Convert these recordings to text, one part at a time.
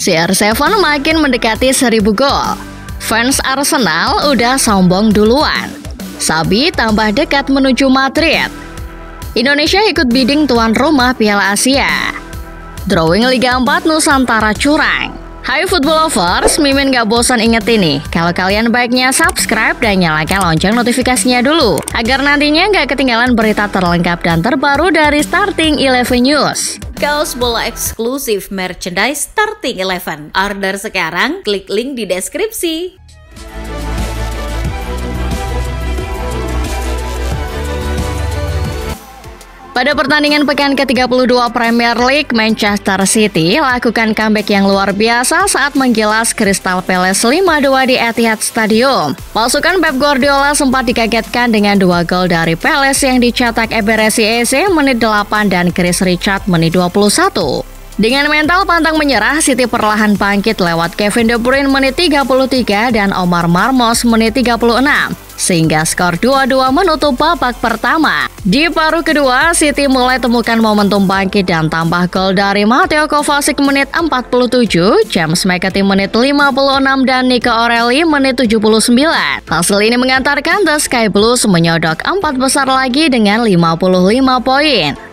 CR7 makin mendekati 1000 gol. Fans Arsenal udah sombong duluan. Xabi tambah dekat menuju Madrid. Indonesia ikut bidding tuan rumah Piala Asia. Drawing Liga 4 Nusantara curang. Hai football lovers, Mimin gak bosan ingetin nih, kalau kalian baiknya subscribe dan nyalakan lonceng notifikasinya dulu, agar nantinya gak ketinggalan berita terlengkap dan terbaru dari Starting 11 News. Kaos bola eksklusif merchandise Starting 11. Order sekarang, klik link di deskripsi. Pada pertandingan pekan ke-32 Premier League, Manchester City lakukan comeback yang luar biasa saat menggilas Crystal Palace 5-2 di Etihad Stadium. Pasukan Pep Guardiola sempat dikagetkan dengan 2 gol dari Palace yang dicetak Eberechi Eze menit 8 dan Chris Richard menit 21. Dengan mental pantang menyerah, City perlahan bangkit lewat Kevin De Bruyne menit 33 dan Omar Marmos menit 36, sehingga skor 2-2 menutup babak pertama. Di paruh kedua, City mulai temukan momentum bangkit dan tambah gol dari Mateo Kovacic menit 47, James McAtee menit 56 dan Nico Orelli menit 79. Hasil ini mengantarkan The Sky Blues menyodok 4 besar lagi dengan 55 poin.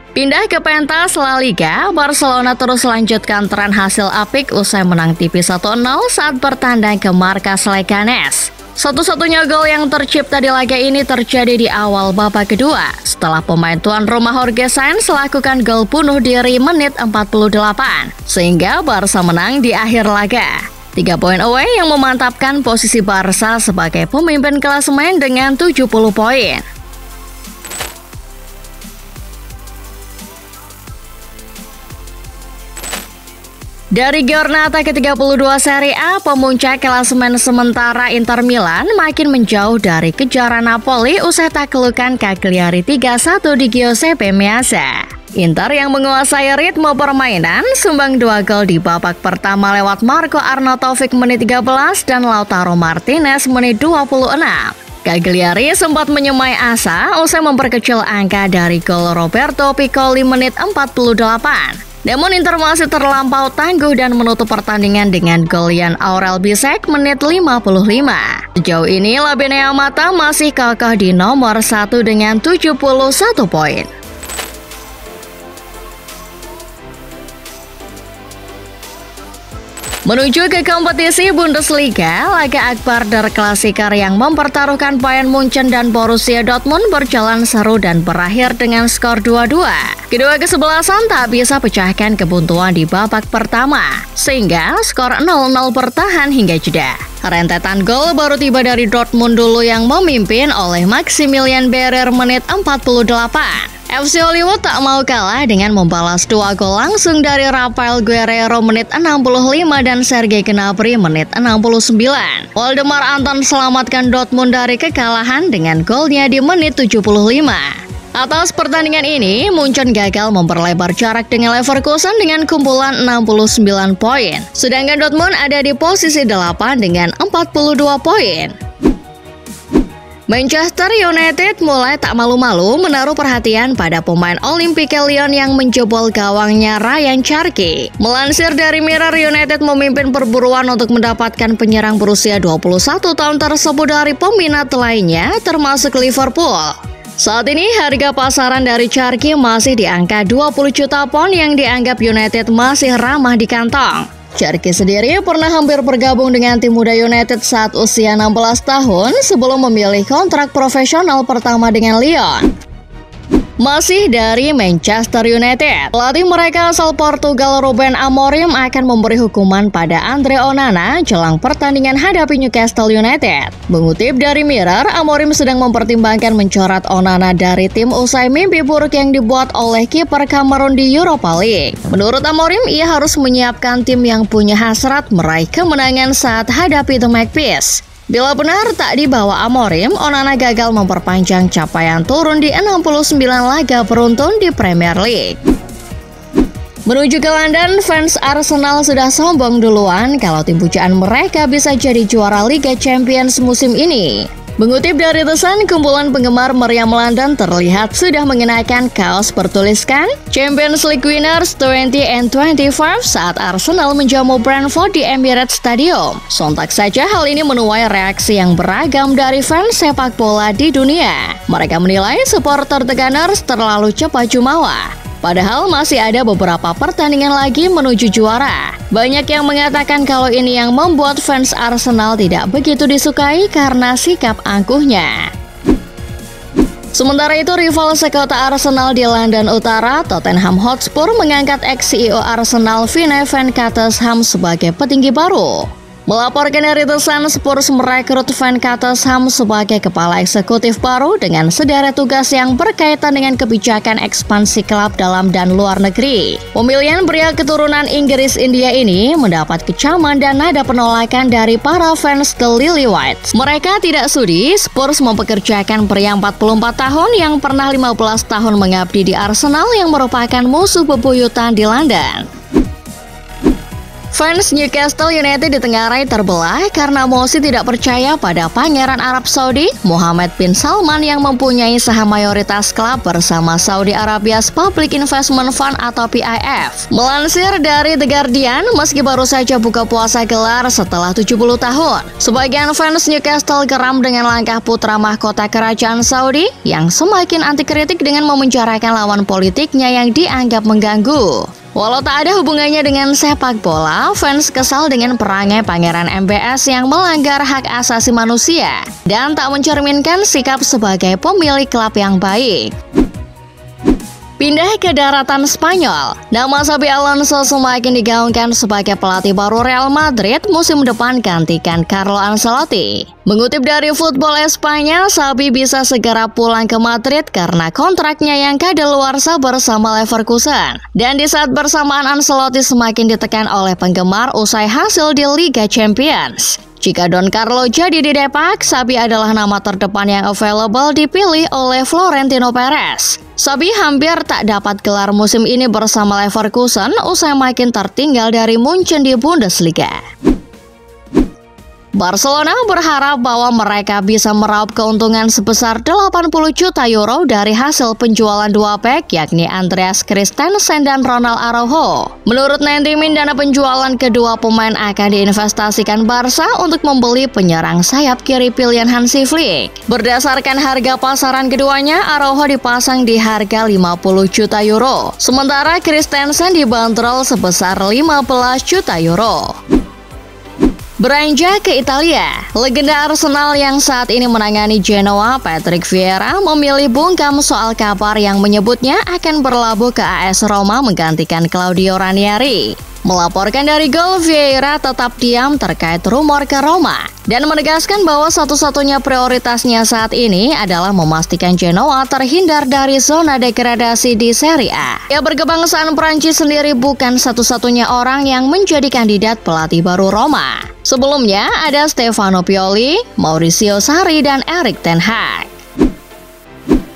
Pindah ke pentas La Liga, Barcelona terus lanjutkan tren hasil apik usai menang tipis 1-0 saat bertandang ke markas Leganes. Satu-satunya gol yang tercipta di laga ini terjadi di awal babak kedua, setelah pemain tuan rumah Jorge Sainz lakukan gol bunuh diri menit 48, sehingga Barca menang di akhir laga. 3 poin away yang memantapkan posisi Barca sebagai pemimpin klasemen dengan 70 poin. Dari Giornata ke-32 Serie A, pemuncak klasemen sementara Inter Milan makin menjauh dari kejaran Napoli usai taklukan Cagliari 3-1 di Giuseppe Meazza. Inter yang menguasai ritme permainan sumbang 2 gol di babak pertama lewat Marco Arnautovic menit 13 dan Lautaro Martinez menit 26. Cagliari sempat menyemai asa usai memperkecil angka dari gol Roberto Piccoli menit 48. Namun Inter masih terlampau tangguh dan menutup pertandingan dengan gol Jan Aurel Bisek menit 55. Sejauh ini Labene Amata masih kokoh di nomor 1 dengan 71 poin. Menuju ke kompetisi Bundesliga, laga akbar Der Klassiker yang mempertaruhkan Bayern Munchen dan Borussia Dortmund berjalan seru dan berakhir dengan skor 2-2. Kedua kesebelasan tak bisa pecahkan kebuntuan di babak pertama, sehingga skor 0-0 bertahan hingga jeda. Rentetan gol baru tiba dari Dortmund dulu yang memimpin oleh Maximilian Barer menit 48. FC Hollywood tak mau kalah dengan membalas 2 gol langsung dari Rafael Guerreiro menit 65 dan Sergei Gnabry menit 69. Waldemar Anton selamatkan Dortmund dari kekalahan dengan golnya di menit 75. Atas pertandingan ini, Munchen gagal memperlebar jarak dengan Leverkusen dengan kumpulan 69 poin. Sedangkan Dortmund ada di posisi 8 dengan 42 poin. Manchester United mulai tak malu-malu menaruh perhatian pada pemain Olympique Lyon yang menjebol gawangnya Ryan Cherki. Melansir dari Mirror, United memimpin perburuan untuk mendapatkan penyerang berusia 21 tahun tersebut dari peminat lainnya, termasuk Liverpool. Saat ini harga pasaran dari Cherki masih di angka 20 juta pound yang dianggap United masih ramah di kantong. Cherki sendiri pernah hampir bergabung dengan tim muda United saat usia 16 tahun sebelum memilih kontrak profesional pertama dengan Lyon. Masih dari Manchester United, pelatih mereka asal Portugal Ruben Amorim akan memberi hukuman pada Andre Onana jelang pertandingan hadapi Newcastle United. Mengutip dari Mirror, Amorim sedang mempertimbangkan mencoret Onana dari tim usai mimpi buruk yang dibuat oleh kiper Kamerun di Europa League. Menurut Amorim, ia harus menyiapkan tim yang punya hasrat meraih kemenangan saat hadapi The Magpies. Bila benar tak dibawa Amorim, Onana gagal memperpanjang capaian turun di 69 laga beruntun di Premier League. Menuju ke London, fans Arsenal sudah sombong duluan kalau tim pujaan mereka bisa jadi juara Liga Champions musim ini. Mengutip dari The Sun, kumpulan penggemar meriam London terlihat sudah mengenakan kaos bertuliskan Champions League Winners 20 and 25 saat Arsenal menjamu Brentford di Emirates Stadium. Sontak saja hal ini menuai reaksi yang beragam dari fans sepak bola di dunia. Mereka menilai supporter The Gunners terlalu cepat jumawa. Padahal masih ada beberapa pertandingan lagi menuju juara. Banyak yang mengatakan kalau ini yang membuat fans Arsenal tidak begitu disukai karena sikap angkuhnya. Sementara itu, rival sekota Arsenal di London Utara, Tottenham Hotspur, mengangkat ex-CEO Arsenal Vinnie van Kattesham sebagai petinggi baru. Melaporkan dari The Sun, Spurs merekrut Van Kattesham sebagai kepala eksekutif baru dengan sederet tugas yang berkaitan dengan kebijakan ekspansi klub dalam dan luar negeri. Pemilihan pria keturunan Inggris India ini mendapat kecaman dan nada penolakan dari para fans The Lily Whites. Mereka tidak sudi Spurs mempekerjakan pria 44 tahun yang pernah 15 tahun mengabdi di Arsenal yang merupakan musuh bebuyutan di London. Fans Newcastle United ditengarai terbelah karena Mosi tidak percaya pada Pangeran Arab Saudi Mohammed bin Salman yang mempunyai saham mayoritas klub bersama Saudi Arabia's Public Investment Fund atau PIF. Melansir dari The Guardian, meski baru saja buka puasa gelar setelah 70 tahun, sebagian fans Newcastle geram dengan langkah putra mahkota kerajaan Saudi yang semakin anti kritik dengan memenjarakan lawan politiknya yang dianggap mengganggu. Walau tak ada hubungannya dengan sepak bola, fans kesal dengan perangai Pangeran MBS yang melanggar hak asasi manusia dan tak mencerminkan sikap sebagai pemilik klub yang baik. Pindah ke daratan Spanyol, nama Xabi Alonso semakin digaungkan sebagai pelatih baru Real Madrid musim depan gantikan Carlo Ancelotti. Mengutip dari Football Espanya, Xabi bisa segera pulang ke Madrid karena kontraknya yang kadaluarsa bersama Leverkusen. Dan di saat bersamaan Ancelotti semakin ditekan oleh penggemar usai hasil di Liga Champions. Jika Don Carlo jadi di Depak, Xabi adalah nama terdepan yang available dipilih oleh Florentino Perez. Xabi hampir tak dapat gelar musim ini bersama Leverkusen usai makin tertinggal dari Munchen di Bundesliga. Barcelona berharap bahwa mereka bisa meraup keuntungan sebesar 80 juta euro dari hasil penjualan dua bek yakni Andreas Christensen dan Ronald Araujo. Menurut 90 Min, dana penjualan kedua pemain akan diinvestasikan Barca untuk membeli penyerang sayap kiri pilihan Hansi Flick. Berdasarkan harga pasaran keduanya, Araujo dipasang di harga 50 juta euro, sementara Christensen dibanderol sebesar 15 juta euro. Beranjak ke Italia, legenda Arsenal yang saat ini menangani Genoa, Patrick Vieira, memilih bungkam soal kabar yang menyebutnya akan berlabuh ke AS Roma menggantikan Claudio Ranieri. Melaporkan dari Gol, Vieira tetap diam terkait rumor ke Roma dan menegaskan bahwa satu-satunya prioritasnya saat ini adalah memastikan Genoa terhindar dari zona degradasi di Serie A. Ia berkebangsaan Prancis sendiri bukan satu-satunya orang yang menjadi kandidat pelatih baru Roma. Sebelumnya ada Stefano Pioli, Mauricio Sarri, dan Erik ten Hag.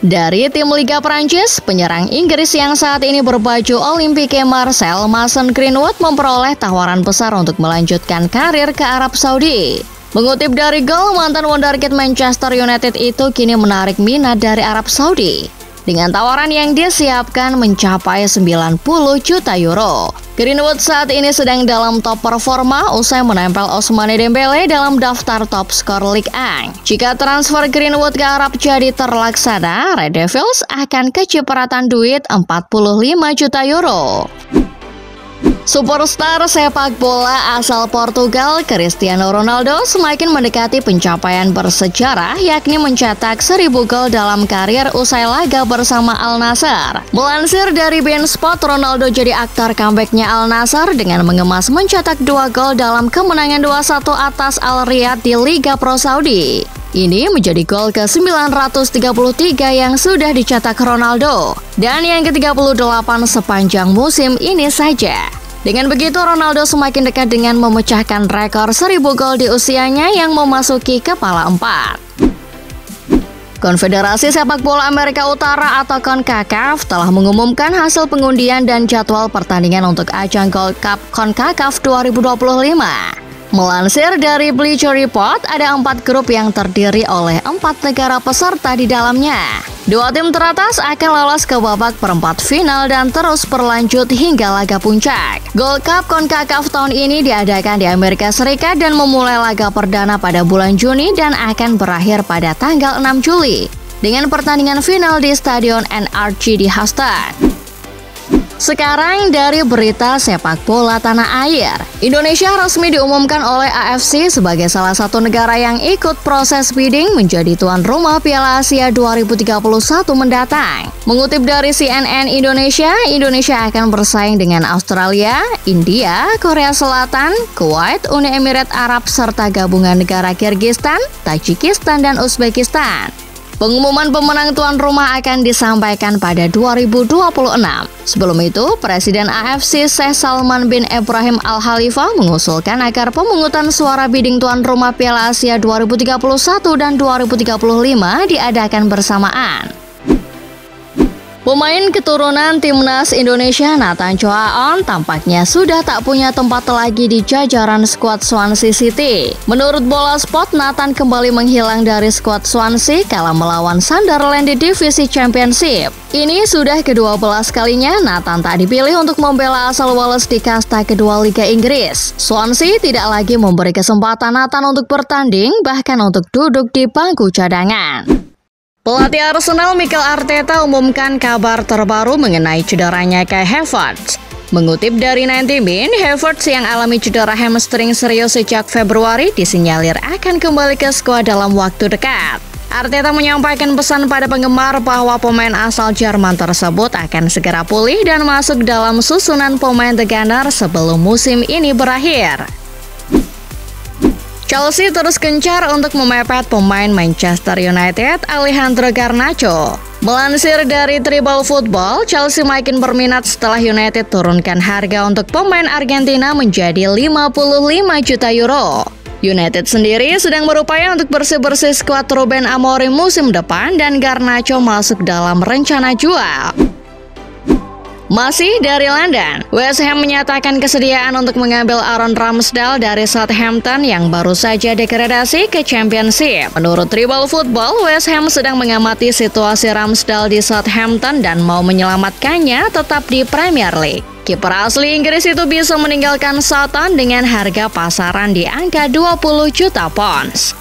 Dari tim Liga Prancis, penyerang Inggris yang saat ini berbaju Olympique Marseille, Mason Greenwood memperoleh tawaran besar untuk melanjutkan karir ke Arab Saudi. Mengutip dari Goal, mantan wonderkid Manchester United itu kini menarik minat dari Arab Saudi dengan tawaran yang disiapkan mencapai 90 juta euro. Greenwood saat ini sedang dalam top performa usai menempel Ousmane Dembele dalam daftar top skor Ligue 1. Jika transfer Greenwood ke Arab jadi terlaksana, Red Devils akan kecipratan duit 45 juta euro. Superstar sepak bola asal Portugal Cristiano Ronaldo semakin mendekati pencapaian bersejarah yakni mencetak 1000 gol dalam karir usai laga bersama Al Nassr. Melansir dari beIN Sport, Ronaldo jadi aktor comebacknya Al Nassr dengan mengemas mencetak 2 gol dalam kemenangan 2-1 atas Al Riyadh di Liga Pro Saudi. Ini menjadi gol ke-933 yang sudah dicetak Ronaldo dan yang ke-38 sepanjang musim ini saja. Dengan begitu, Ronaldo semakin dekat dengan memecahkan rekor 1000 gol di usianya yang memasuki kepala 4. Konfederasi Sepak Bola Amerika Utara atau CONCACAF telah mengumumkan hasil pengundian dan jadwal pertandingan untuk ajang Gold Cup CONCACAF 2025. Melansir dari Bleacher Report, ada 4 grup yang terdiri oleh 4 negara peserta di dalamnya. 2 tim teratas akan lolos ke babak perempat final dan terus berlanjut hingga laga puncak. Gold Cup CONCACAF tahun ini diadakan di Amerika Serikat dan memulai laga perdana pada bulan Juni dan akan berakhir pada tanggal 6 Juli dengan pertandingan final di Stadion NRG di Houston. Sekarang dari berita sepak bola tanah air. Indonesia resmi diumumkan oleh AFC sebagai salah satu negara yang ikut proses bidding menjadi tuan rumah Piala Asia 2031 mendatang. Mengutip dari CNN Indonesia, Indonesia akan bersaing dengan Australia, India, Korea Selatan, Kuwait, Uni Emirat Arab, serta gabungan negara Kirgistan, Tajikistan, dan Uzbekistan. Pengumuman pemenang tuan rumah akan disampaikan pada 2026. Sebelum itu, Presiden AFC Sheikh Salman bin Ibrahim Al Khalifa mengusulkan agar pemungutan suara bidding tuan rumah Piala Asia 2031 dan 2035 diadakan bersamaan. Pemain keturunan timnas Indonesia Nathan Choaon tampaknya sudah tak punya tempat lagi di jajaran skuad Swansea City. Menurut Bola Sport, Nathan kembali menghilang dari skuad Swansea kala melawan Sunderland di divisi Championship. Ini sudah ke-12 kalinya Nathan tak dipilih untuk membela asal Wales di kasta kedua Liga Inggris. Swansea tidak lagi memberi kesempatan Nathan untuk bertanding, bahkan untuk duduk di bangku cadangan. Pelatih Arsenal Mikel Arteta umumkan kabar terbaru mengenai cederanya Kai Havertz. Mengutip dari 90 Min, Havertz yang alami cedera hamstring serius sejak Februari disinyalir akan kembali ke skuad dalam waktu dekat. Arteta menyampaikan pesan pada penggemar bahwa pemain asal Jerman tersebut akan segera pulih dan masuk dalam susunan pemain The Gunners sebelum musim ini berakhir. Chelsea terus gencar untuk memepet pemain Manchester United Alejandro Garnacho. Melansir dari Tribal Football, Chelsea makin berminat setelah United turunkan harga untuk pemain Argentina menjadi 55 juta euro. United sendiri sedang berupaya untuk bersih-bersih skuad Ruben Amorim musim depan dan Garnacho masuk dalam rencana jual. Masih dari London, West Ham menyatakan kesediaan untuk mengambil Aaron Ramsdale dari Southampton yang baru saja degradasi ke Championship. Menurut Tribal Football, West Ham sedang mengamati situasi Ramsdale di Southampton dan mau menyelamatkannya tetap di Premier League. Kiper asli Inggris itu bisa meninggalkan Southampton dengan harga pasaran di angka 20 juta pounds.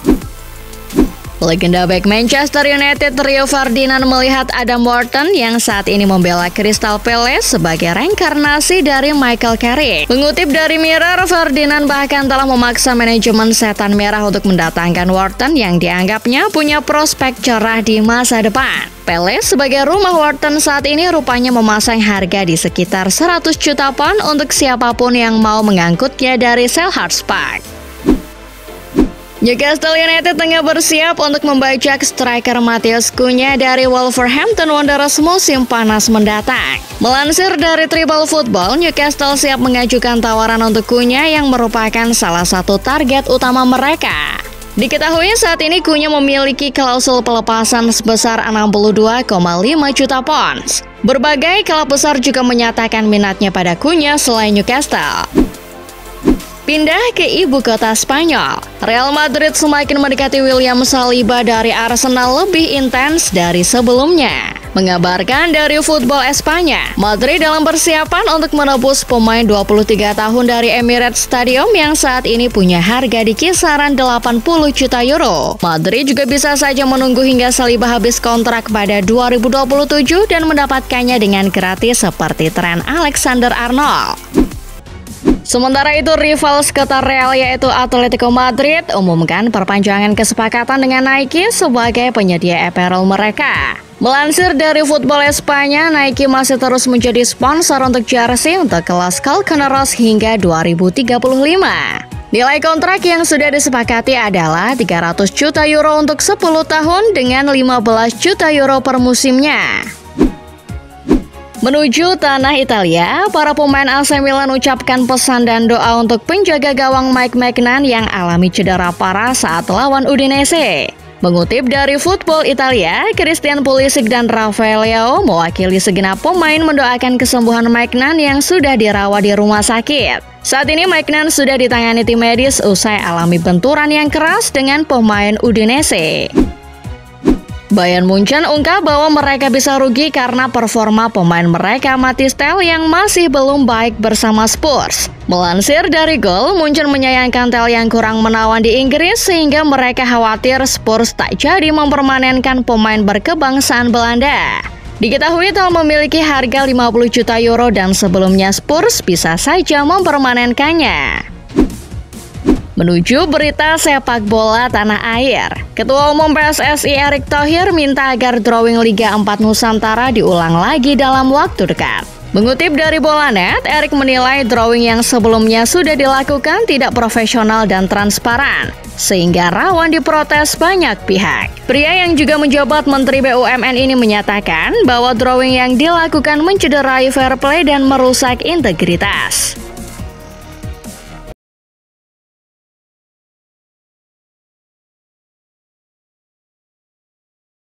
Legenda bek Manchester United Rio Ferdinand melihat Adam Wharton yang saat ini membela Crystal Palace sebagai reinkarnasi dari Michael Carrick. Mengutip dari Mirror, Ferdinand bahkan telah memaksa manajemen Setan Merah untuk mendatangkan Wharton yang dianggapnya punya prospek cerah di masa depan. Palace sebagai rumah Wharton saat ini rupanya memasang harga di sekitar 100 juta pound untuk siapapun yang mau mengangkutnya dari Selhurst Park. Newcastle United tengah bersiap untuk membajak striker Matheus Cunha dari Wolverhampton Wanderers musim panas mendatang. Melansir dari Tribal Football, Newcastle siap mengajukan tawaran untuk Cunha yang merupakan salah satu target utama mereka. Diketahui saat ini Cunha memiliki klausul pelepasan sebesar 62,5 juta pounds. Berbagai klub besar juga menyatakan minatnya pada Cunha selain Newcastle. Pindah ke ibu kota Spanyol, Real Madrid semakin mendekati William Saliba dari Arsenal lebih intens dari sebelumnya. Mengabarkan dari Football Espanya, Madrid dalam persiapan untuk menebus pemain 23 tahun dari Emirates Stadium yang saat ini punya harga di kisaran 80 juta euro. Madrid juga bisa saja menunggu hingga Saliba habis kontrak pada 2027 dan mendapatkannya dengan gratis seperti Trent Alexander-Arnold. Sementara itu, rival sekitar Real yaitu Atletico Madrid umumkan perpanjangan kesepakatan dengan Nike sebagai penyedia apparel mereka. Melansir dari Football Espanya, Nike masih terus menjadi sponsor untuk jersey untuk kelas Calcaneros hingga 2035. Nilai kontrak yang sudah disepakati adalah 300 juta euro untuk 10 tahun dengan 15 juta euro per musimnya. Menuju tanah Italia, para pemain AC Milan ucapkan pesan dan doa untuk penjaga gawang Mike Maignan yang alami cedera parah saat lawan Udinese. Mengutip dari Football Italia, Christian Pulisic dan Rafael Leao mewakili segenap pemain mendoakan kesembuhan Maignan yang sudah dirawat di rumah sakit. Saat ini Maignan sudah ditangani tim medis usai alami benturan yang keras dengan pemain Udinese. Bayern Munchen ungkap bahwa mereka bisa rugi karena performa pemain mereka Mathys Tel yang masih belum baik bersama Spurs. Melansir dari Goal, Munchen menyayangkan Tel yang kurang menawan di Inggris sehingga mereka khawatir Spurs tak jadi mempermanenkan pemain berkebangsaan Belanda. Diketahui Tel memiliki harga 50 juta euro dan sebelumnya Spurs bisa saja mempermanenkannya. Menuju berita sepak bola tanah air, Ketua Umum PSSI Erick Thohir minta agar drawing Liga 4 Nusantara diulang lagi dalam waktu dekat. Mengutip dari Bolanet, Erick menilai drawing yang sebelumnya sudah dilakukan tidak profesional dan transparan, sehingga rawan diprotes banyak pihak. Pria yang juga menjabat Menteri BUMN ini menyatakan bahwa drawing yang dilakukan mencederai fair play dan merusak integritas.